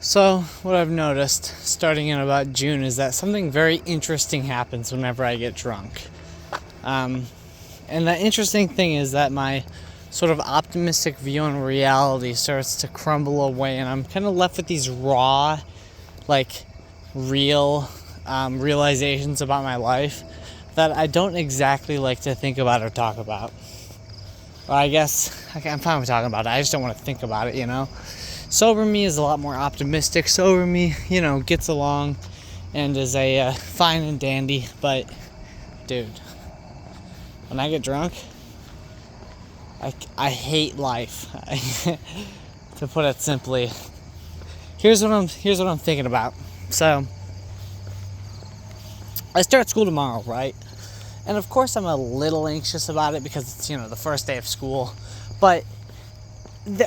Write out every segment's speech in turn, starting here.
So, what I've noticed starting in about June is that something very interesting happens whenever I get drunk. And the interesting thing is that my sort of optimistic view on reality starts to crumble away, and I'm kind of left with these raw, real realizations about my life that I don't exactly like to think about or talk about. Well, I guess I'm fine with talking about it. I just don't want to think about it. Sober me is a lot more optimistic. Sober me, gets along and is a fine and dandy. But, dude, when I get drunk, I hate life. To put it simply, here's what I'm thinking about. So, I start school tomorrow, right? And of course, I'm a little anxious about it because it's the first day of school. But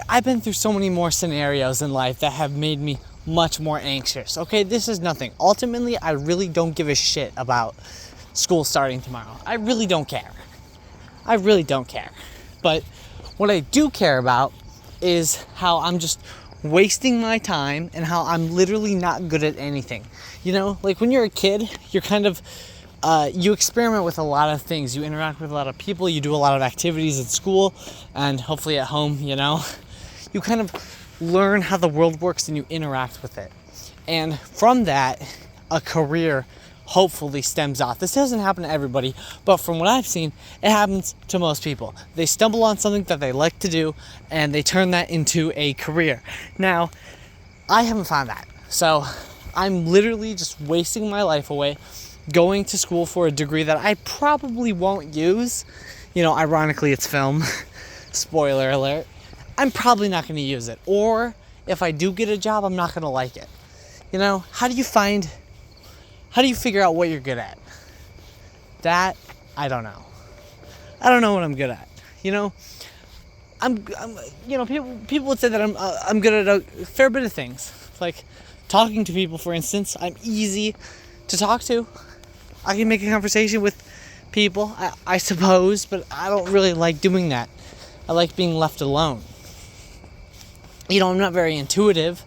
I've been through so many more scenarios in life that have made me much more anxious. Okay, this is nothing. Ultimately, I really don't give a shit about school starting tomorrow. I really don't care. But what I do care about is how I'm just wasting my time and how I'm literally not good at anything. When you're a kid, you're kind of you experiment with a lot of things. You interact with a lot of people. You do a lot of activities at school and hopefully at home, You kind of learn how the world works and you interact with it. And from that, a career hopefully stems off. This doesn't happen to everybody, but from what I've seen, it happens to most people. They stumble on something that they like to do and they turn that into a career. Now, I haven't found that. So I'm literally just wasting my life away going to school for a degree that I probably won't use. Ironically, it's film. Spoiler alert. I'm probably not going to use it. Or if I do get a job, I'm not going to like it. How do you figure out what you're good at? That, I don't know. I don't know what I'm good at. People would say that I'm good at a fair bit of things. Like talking to people, for instance. I'm easy to talk to. I can make a conversation with people, I suppose, but I don't really like doing that. I like being left alone. I'm not very intuitive,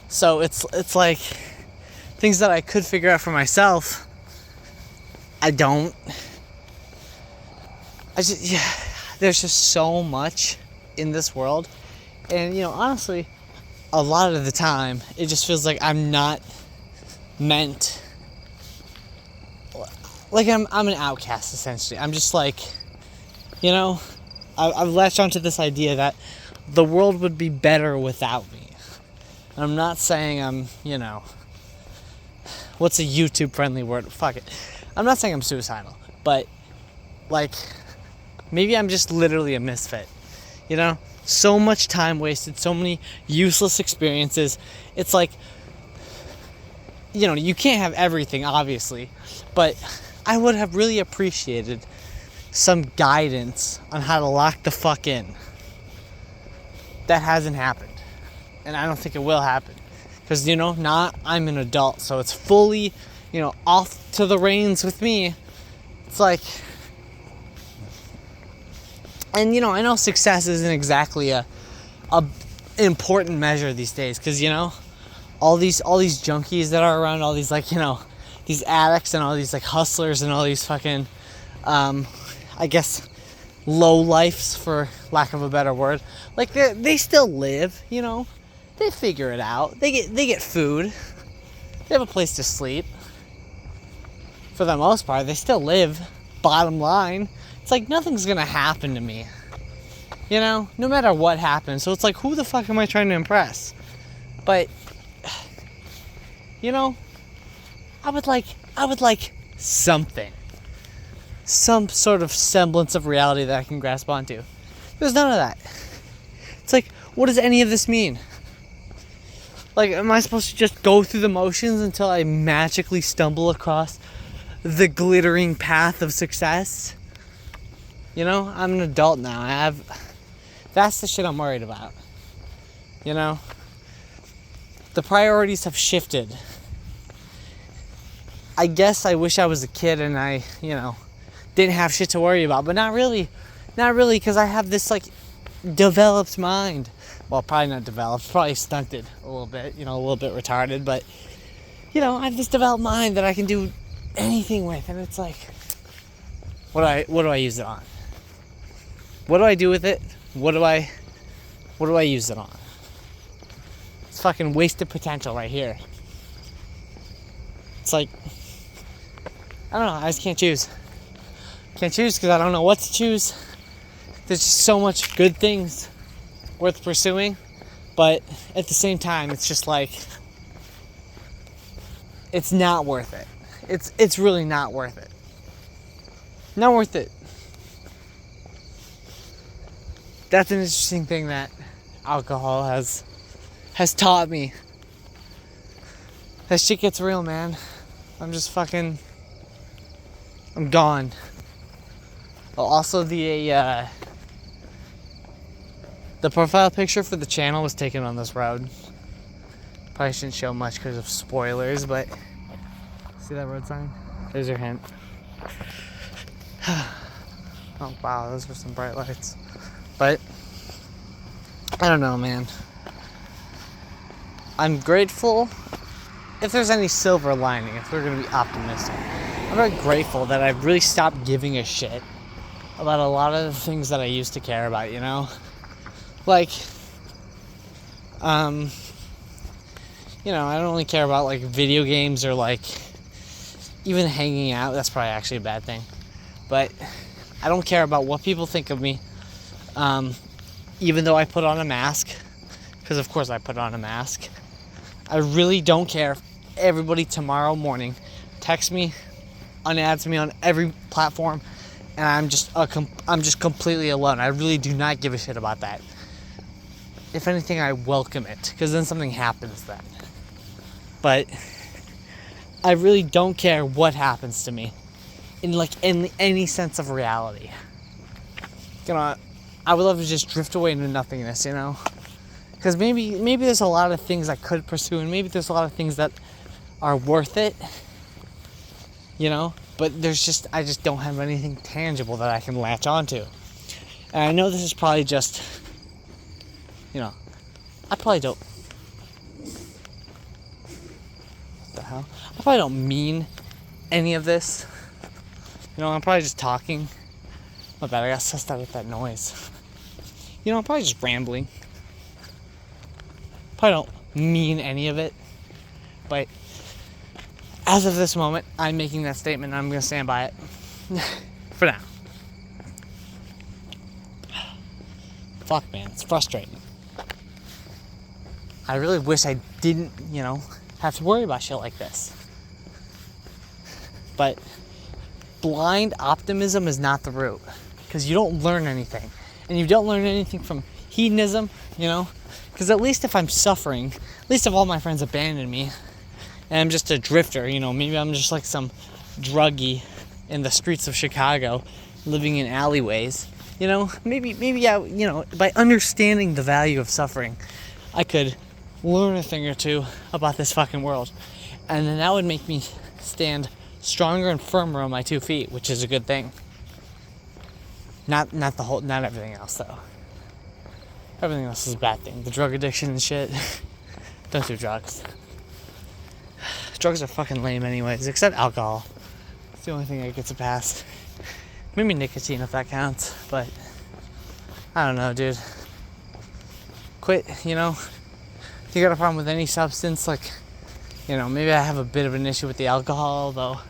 so it's like things that I could figure out for myself, I don't. There's just so much in this world, and honestly, a lot of the time, it just feels like I'm not meant. Like I'm an outcast, essentially. I'm just like, I've latched onto this idea that the world would be better without me. And I'm not saying I'm, what's a YouTube friendly word? Fuck it. I'm not saying I'm suicidal, but maybe I'm just literally a misfit. So much time wasted, so many useless experiences. It's like, you can't have everything, obviously, but I would have really appreciated some guidance on how to lock the fuck in. That hasn't happened. And I don't think it will happen. Because, I'm an adult, so it's fully, off to the reins with me. It's like, and I know success isn't exactly a important measure these days, because, all these junkies that are around, all these these addicts and all these hustlers and all these fucking I guess low lifes, for lack of a better word, they still live, they figure it out, they get food, they have a place to sleep. For the most part, they still live. Bottom line, it's like nothing's gonna happen to me, no matter what happens. So it's like, who the fuck am I trying to impress? But I would like something. Some sort of semblance of reality that I can grasp onto. There's none of that. It's like, what does any of this mean? Am I supposed to just go through the motions until I magically stumble across the glittering path of success? I'm an adult now. That's the shit I'm worried about. The priorities have shifted. I guess I wish I was a kid and I, didn't have shit to worry about, but not really, because I have this developed mind. well, probably not developed, probably stunted a little bit, a little bit retarded, but, I have this developed mind that I can do anything with, and it's like, what do I use it on? What do I do with it? What do I use it on? It's fucking wasted potential right here. It's like, I don't know, I just can't choose. Can't choose because I don't know what to choose. There's just so much good things worth pursuing, but at the same time, it's just like, it's not worth it. It's really not worth it. Not worth it. That's an interesting thing that alcohol has taught me. That shit gets real, man. I'm gone. Well, also the profile picture for the channel was taken on this road. Probably shouldn't show much because of spoilers, but see that road sign? There's your hint. Oh wow, those were some bright lights. But I don't know, man. I'm grateful if there's any silver lining, if we're gonna be optimistic. I'm very grateful that I've really stopped giving a shit about a lot of the things that I used to care about, Like, I don't really care about, like, video games or, like, even hanging out. That's probably actually a bad thing. But I don't care about what people think of me, even though I put on a mask, because of course I put on a mask. I really don't care if everybody tomorrow morning texts me, unadds me on every platform, and I'm just completely alone. I really do not give a shit about that. If anything, I welcome it, because then something happens then. But I really don't care what happens to me in any sense of reality. I would love to just drift away into nothingness, Because maybe there's a lot of things I could pursue, and maybe there's a lot of things that are worth it, But I just don't have anything tangible that I can latch onto. And I know this is probably just, I probably don't. What the hell? I probably don't mean any of this. I'm probably just talking. My bad, I got sussed out with that noise. I'm probably just rambling. Probably don't mean any of it. But as of this moment, I'm making that statement and I'm going to stand by it. For now. Fuck, man, it's frustrating. I really wish I didn't, have to worry about shit like this. But blind optimism is not the route, because you don't learn anything. And you don't learn anything from hedonism, because at least if I'm suffering, at least if all my friends abandon me, and I'm just a drifter, maybe I'm just like some druggie in the streets of Chicago, living in alleyways, maybe I, by understanding the value of suffering, I could learn a thing or two about this fucking world. And then that would make me stand stronger and firmer on my 2 feet, which is a good thing. Not everything else though. Everything else is a bad thing. The drug addiction and shit. Don't do drugs. Drugs are fucking lame anyways, except alcohol. It's the only thing that gets a pass. Maybe nicotine if that counts, but I don't know, dude. Quit, if you got a problem with any substance, like, maybe I have a bit of an issue with the alcohol, though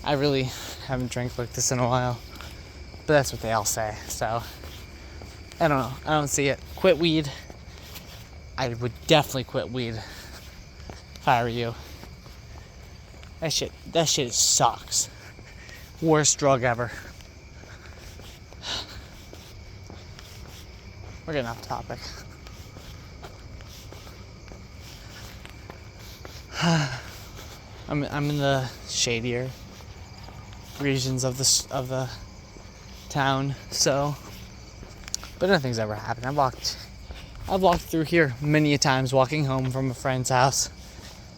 I really haven't drank like this in a while. But that's what they all say, so I don't know. I don't see it. Quit weed. I would definitely quit weed if I were you. That shit sucks. Worst drug ever. We're getting off topic. I'm in the shadier regions of the town, so, but nothing's ever happened. I've walked through here many a times walking home from a friend's house.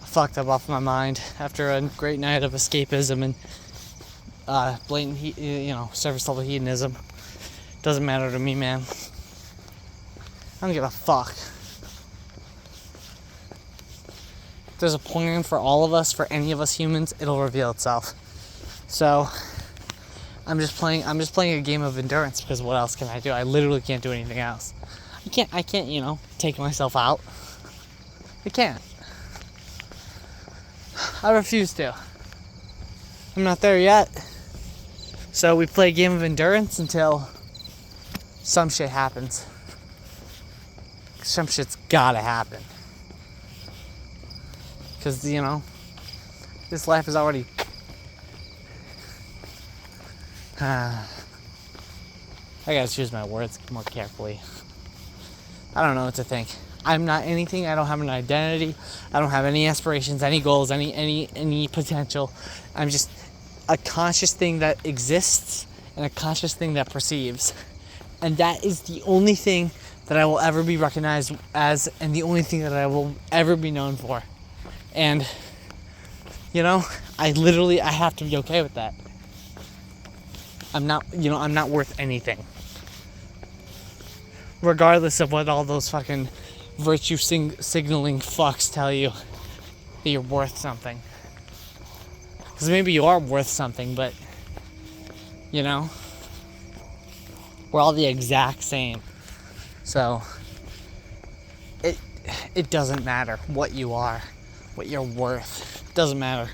I fucked up off my mind after a great night of escapism and blatant surface level hedonism. Doesn't matter to me, man. I don't give a fuck. If there's a plan for all of us, for any of us humans, it'll reveal itself. So I'm just playing a game of endurance, because what else can I do? I literally can't do anything else. I can't, take myself out. I can't. I refuse to. I'm not there yet. So we play a game of endurance until some shit happens. Some shit's gotta happen. Because, this life is already... I gotta choose my words more carefully. I don't know what to think. I'm not anything. I don't have an identity. I don't have any aspirations, any goals, any potential. I'm just a conscious thing that exists and a conscious thing that perceives. And that is the only thing that I will ever be recognized as, and the only thing that I will ever be known for. And, I have to be okay with that. I'm not worth anything. Regardless of what all those fucking virtue signaling fucks tell you that you're worth something. Because maybe you are worth something, but, we're all the exact same. So, it doesn't matter what you are, what you're worth. It doesn't matter.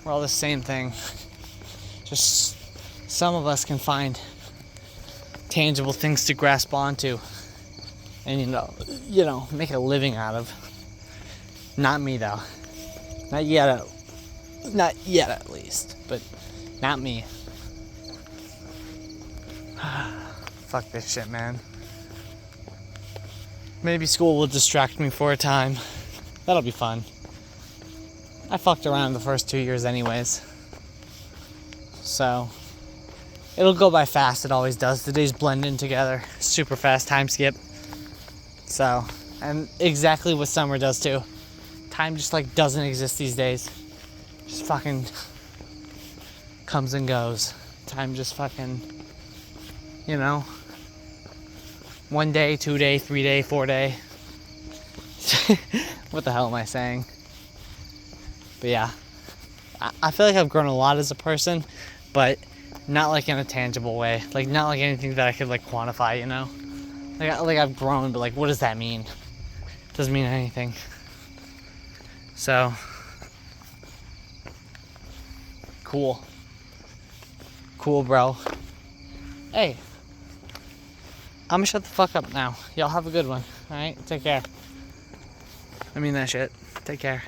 We're all the same thing. Just some of us can find tangible things to grasp onto and make a living out of. Not me though. Not yet at least, but not me. Fuck this shit, man. Maybe school will distract me for a time. That'll be fun. I fucked around the first 2 years anyways. So it'll go by fast, it always does. The days blend in together. Super fast time skip. So, and exactly what summer does too. Time just doesn't exist these days. Just fucking comes and goes. Time just fucking, 1 day, 2 day, 3 day, 4 day. What the hell am I saying? But yeah, I feel like I've grown a lot as a person, but not in a tangible way. Not anything that I could quantify, I've grown, but what does that mean? Doesn't mean anything. So, cool, bro. Hey, I'm gonna shut the fuck up now. Y'all have a good one. Alright, take care. I mean that shit. Take care.